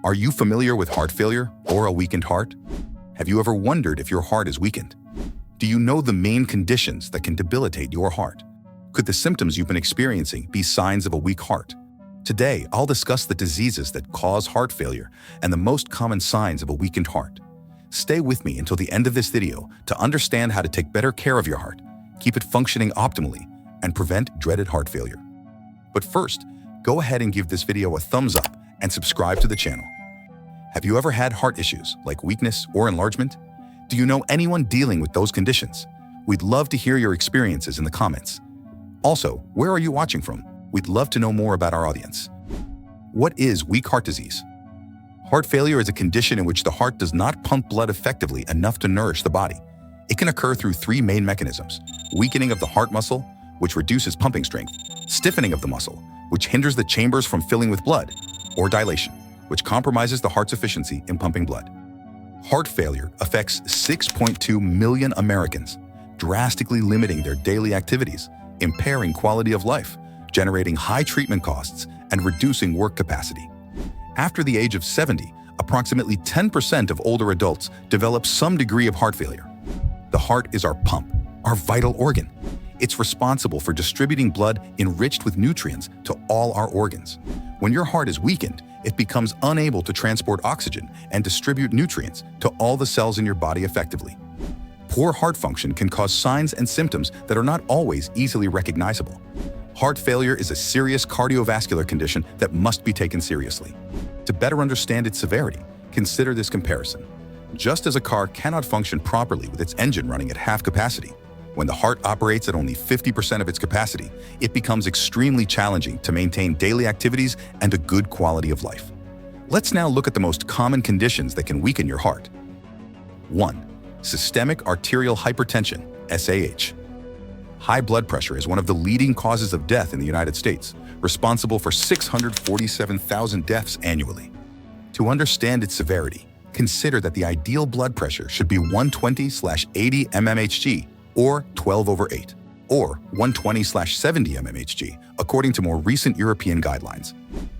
Are you familiar with heart failure or a weakened heart? Have you ever wondered if your heart is weakened? Do you know the main conditions that can debilitate your heart? Could the symptoms you've been experiencing be signs of a weak heart? Today, I'll discuss the diseases that cause heart failure and the most common signs of a weakened heart. Stay with me until the end of this video to understand how to take better care of your heart, keep it functioning optimally, and prevent dreaded heart failure. But first, go ahead and give this video a thumbs up and subscribe to the channel. Have you ever had heart issues like weakness or enlargement? Do you know anyone dealing with those conditions? We'd love to hear your experiences in the comments. Also, where are you watching from? We'd love to know more about our audience. What is weak heart disease? Heart failure is a condition in which the heart does not pump blood effectively enough to nourish the body. It can occur through three main mechanisms: weakening of the heart muscle, which reduces pumping strength, stiffening of the muscle, which hinders the chambers from filling with blood, or dilation, which compromises the heart's efficiency in pumping blood. Heart failure affects 6.2 million Americans, drastically limiting their daily activities, impairing quality of life, generating high treatment costs, and reducing work capacity. After the age of 70, approximately 10% of older adults develop some degree of heart failure. The heart is our pump, our vital organ. It's responsible for distributing blood enriched with nutrients to all our organs. When your heart is weakened, it becomes unable to transport oxygen and distribute nutrients to all the cells in your body effectively. Poor heart function can cause signs and symptoms that are not always easily recognizable. Heart failure is a serious cardiovascular condition that must be taken seriously. To better understand its severity, consider this comparison. Just as a car cannot function properly with its engine running at half capacity, when the heart operates at only 50% of its capacity, it becomes extremely challenging to maintain daily activities and a good quality of life. Let's now look at the most common conditions that can weaken your heart. 1. Systemic arterial hypertension, SAH. High blood pressure is one of the leading causes of death in the United States, responsible for 647,000 deaths annually. To understand its severity, consider that the ideal blood pressure should be 120/80 mmHg, or 12/8, or 120/70 mmHg, according to more recent European guidelines.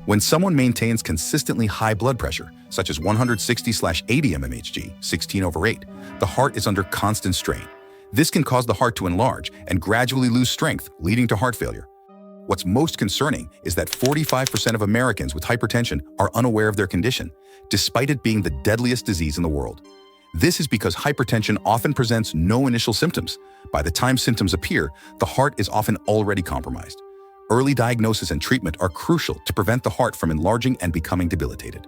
When someone maintains consistently high blood pressure, such as 160/80 mmHg, 16/8, the heart is under constant strain. This can cause the heart to enlarge and gradually lose strength, leading to heart failure. What's most concerning is that 45% of Americans with hypertension are unaware of their condition, despite it being the deadliest disease in the world. This is because hypertension often presents no initial symptoms. By the time symptoms appear, the heart is often already compromised. Early diagnosis and treatment are crucial to prevent the heart from enlarging and becoming debilitated.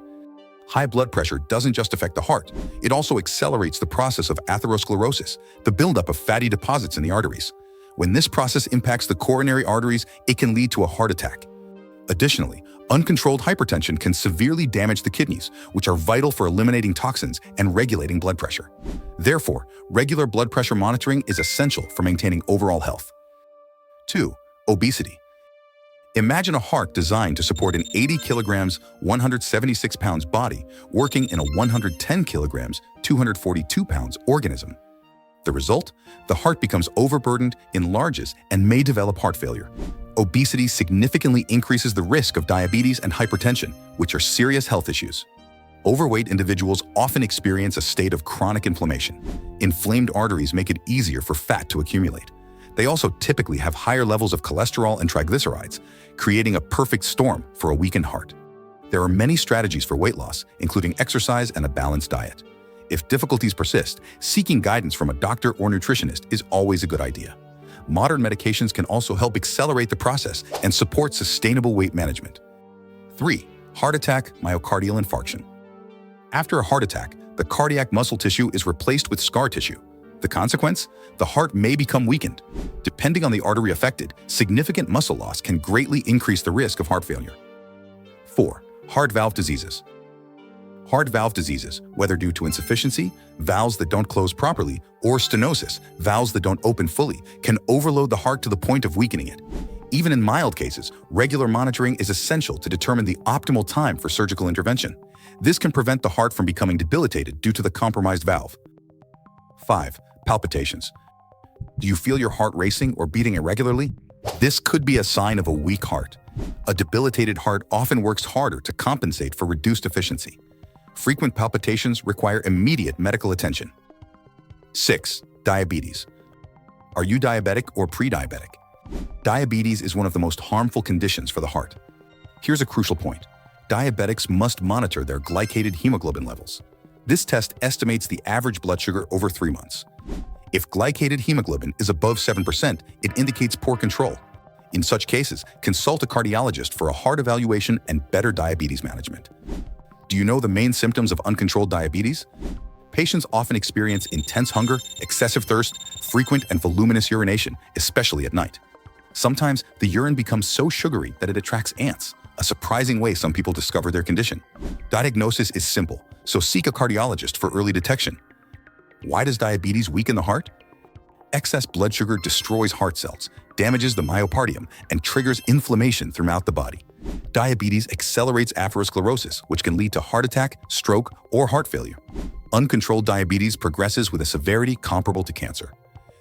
High blood pressure doesn't just affect the heart, it also accelerates the process of atherosclerosis, the buildup of fatty deposits in the arteries. When this process impacts the coronary arteries, it can lead to a heart attack. Additionally, uncontrolled hypertension can severely damage the kidneys, which are vital for eliminating toxins and regulating blood pressure. Therefore, regular blood pressure monitoring is essential for maintaining overall health. 2. Obesity. Imagine a heart designed to support an 80 kilograms, 176 pounds body working in a 110 kilograms, 242 pounds organism. The result? The heart becomes overburdened, enlarges, and may develop heart failure. Obesity significantly increases the risk of diabetes and hypertension, which are serious health issues. Overweight individuals often experience a state of chronic inflammation. Inflamed arteries make it easier for fat to accumulate. They also typically have higher levels of cholesterol and triglycerides, creating a perfect storm for a weakened heart. There are many strategies for weight loss, including exercise and a balanced diet. If difficulties persist, seeking guidance from a doctor or nutritionist is always a good idea. Modern medications can also help accelerate the process and support sustainable weight management. 3. Heart attack, myocardial infarction. After a heart attack, the cardiac muscle tissue is replaced with scar tissue. The consequence? The heart may become weakened. Depending on the artery affected, significant muscle loss can greatly increase the risk of heart failure. 4. Heart valve diseases. Heart valve diseases, whether due to insufficiency, valves that don't close properly, or stenosis, valves that don't open fully, can overload the heart to the point of weakening it. Even in mild cases, regular monitoring is essential to determine the optimal time for surgical intervention. This can prevent the heart from becoming debilitated due to the compromised valve. 5. Palpitations. Do you feel your heart racing or beating irregularly? This could be a sign of a weak heart. A debilitated heart often works harder to compensate for reduced efficiency. Frequent palpitations require immediate medical attention. 6. Diabetes. Are you diabetic or pre-diabetic? Diabetes is one of the most harmful conditions for the heart. Here's a crucial point. Diabetics must monitor their glycated hemoglobin levels. This test estimates the average blood sugar over 3 months. If glycated hemoglobin is above 7%, it indicates poor control. In such cases, consult a cardiologist for a heart evaluation and better diabetes management. Do you know the main symptoms of uncontrolled diabetes? Patients often experience intense hunger, excessive thirst, frequent and voluminous urination, especially at night. Sometimes the urine becomes so sugary that it attracts ants, a surprising way some people discover their condition. Diagnosis is simple, so seek a cardiologist for early detection. Why does diabetes weaken the heart? Excess blood sugar destroys heart cells, damages the myocardium, and triggers inflammation throughout the body. Diabetes accelerates atherosclerosis, which can lead to heart attack, stroke, or heart failure. Uncontrolled diabetes progresses with a severity comparable to cancer.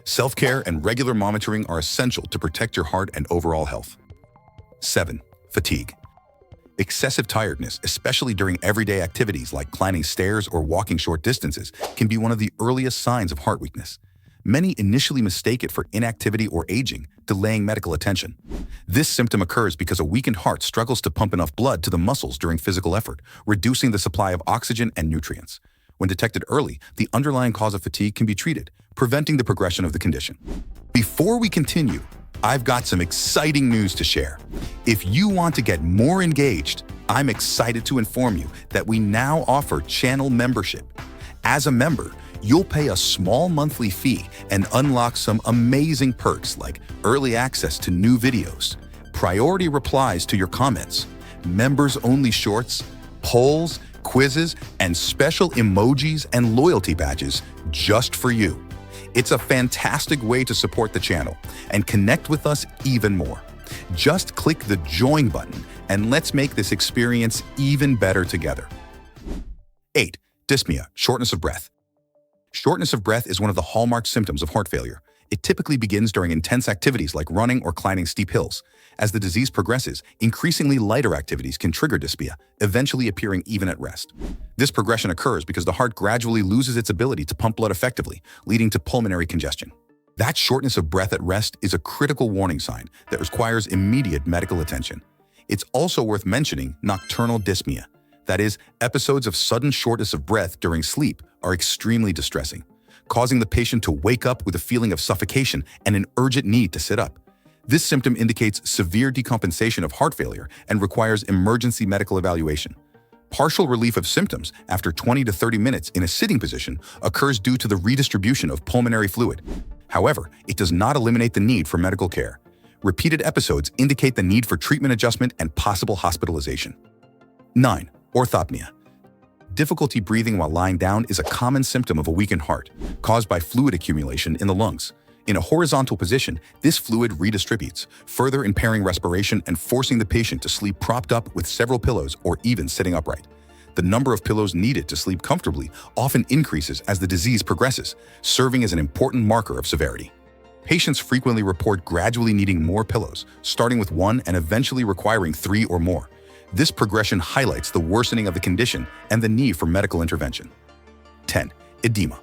Self-care and regular monitoring are essential to protect your heart and overall health. 7. Fatigue. Excessive tiredness, especially during everyday activities like climbing stairs or walking short distances, can be one of the earliest signs of heart weakness. Many initially mistake it for inactivity or aging, delaying medical attention. This symptom occurs because a weakened heart struggles to pump enough blood to the muscles during physical effort, reducing the supply of oxygen and nutrients. When detected early, the underlying cause of fatigue can be treated, preventing the progression of the condition. Before we continue, I've got some exciting news to share. If you want to get more engaged, I'm excited to inform you that we now offer channel membership. As a member, you'll pay a small monthly fee and unlock some amazing perks like early access to new videos, priority replies to your comments, members-only shorts, polls, quizzes, and special emojis and loyalty badges just for you. It's a fantastic way to support the channel and connect with us even more. Just click the join button and let's make this experience even better together. 8. Dyspnea, shortness of breath. Shortness of breath is one of the hallmark symptoms of heart failure. It typically begins during intense activities like running or climbing steep hills. As the disease progresses, increasingly lighter activities can trigger dyspnea, eventually appearing even at rest. This progression occurs because the heart gradually loses its ability to pump blood effectively, leading to pulmonary congestion. That shortness of breath at rest is a critical warning sign that requires immediate medical attention. It's also worth mentioning nocturnal dyspnea. That is, episodes of sudden shortness of breath during sleep are extremely distressing, causing the patient to wake up with a feeling of suffocation and an urgent need to sit up. This symptom indicates severe decompensation of heart failure and requires emergency medical evaluation. Partial relief of symptoms after 20 to 30 minutes in a sitting position occurs due to the redistribution of pulmonary fluid. However, it does not eliminate the need for medical care. Repeated episodes indicate the need for treatment adjustment and possible hospitalization. 9. Orthopnea. Difficulty breathing while lying down is a common symptom of a weakened heart, caused by fluid accumulation in the lungs. In a horizontal position, this fluid redistributes, further impairing respiration and forcing the patient to sleep propped up with several pillows or even sitting upright. The number of pillows needed to sleep comfortably often increases as the disease progresses, serving as an important marker of severity. Patients frequently report gradually needing more pillows, starting with 1 and eventually requiring 3 or more. This progression highlights the worsening of the condition and the need for medical intervention. 10. Edema.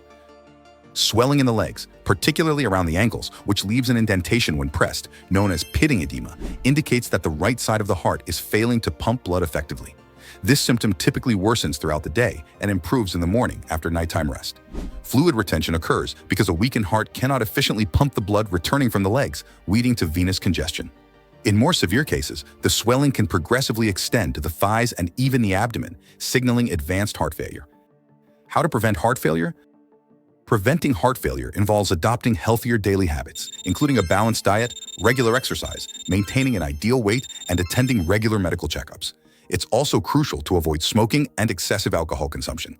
Swelling in the legs, particularly around the ankles, which leaves an indentation when pressed, known as pitting edema, indicates that the right side of the heart is failing to pump blood effectively. This symptom typically worsens throughout the day and improves in the morning after nighttime rest. Fluid retention occurs because a weakened heart cannot efficiently pump the blood returning from the legs, leading to venous congestion. In more severe cases, the swelling can progressively extend to the thighs and even the abdomen, signaling advanced heart failure. How to prevent heart failure? Preventing heart failure involves adopting healthier daily habits, including a balanced diet, regular exercise, maintaining an ideal weight, and attending regular medical checkups. It's also crucial to avoid smoking and excessive alcohol consumption.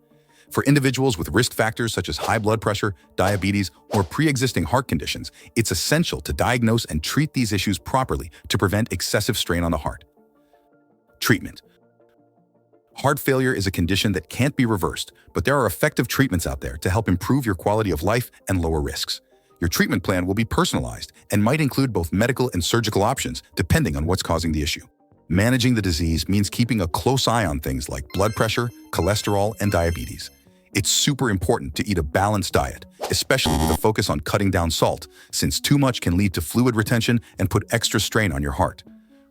For individuals with risk factors such as high blood pressure, diabetes, or pre-existing heart conditions, it's essential to diagnose and treat these issues properly to prevent excessive strain on the heart. Treatment. Heart failure is a condition that can't be reversed, but there are effective treatments out there to help improve your quality of life and lower risks. Your treatment plan will be personalized and might include both medical and surgical options depending on what's causing the issue. Managing the disease means keeping a close eye on things like blood pressure, cholesterol, and diabetes. It's super important to eat a balanced diet, especially with a focus on cutting down salt, since too much can lead to fluid retention and put extra strain on your heart.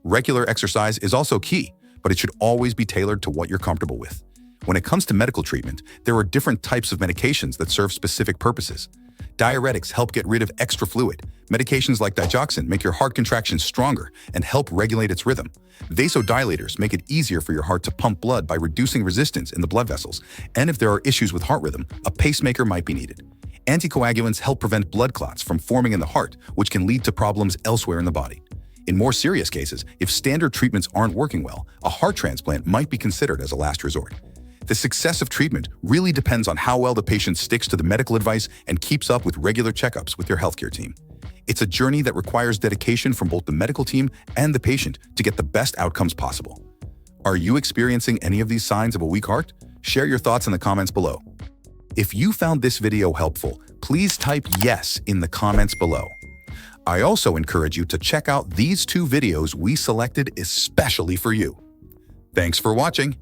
Regular exercise is also key, but it should always be tailored to what you're comfortable with. When it comes to medical treatment, there are different types of medications that serve specific purposes. Diuretics help get rid of extra fluid. Medications like digoxin make your heart contractions stronger and help regulate its rhythm. Vasodilators make it easier for your heart to pump blood by reducing resistance in the blood vessels. And if there are issues with heart rhythm, a pacemaker might be needed. Anticoagulants help prevent blood clots from forming in the heart, which can lead to problems elsewhere in the body. In more serious cases, if standard treatments aren't working well, a heart transplant might be considered as a last resort. The success of treatment really depends on how well the patient sticks to the medical advice and keeps up with regular checkups with your healthcare team. It's a journey that requires dedication from both the medical team and the patient to get the best outcomes possible. Are you experiencing any of these signs of a weak heart? Share your thoughts in the comments below. If you found this video helpful, please type yes in the comments below. I also encourage you to check out these 2 videos we selected especially for you. Thanks for watching.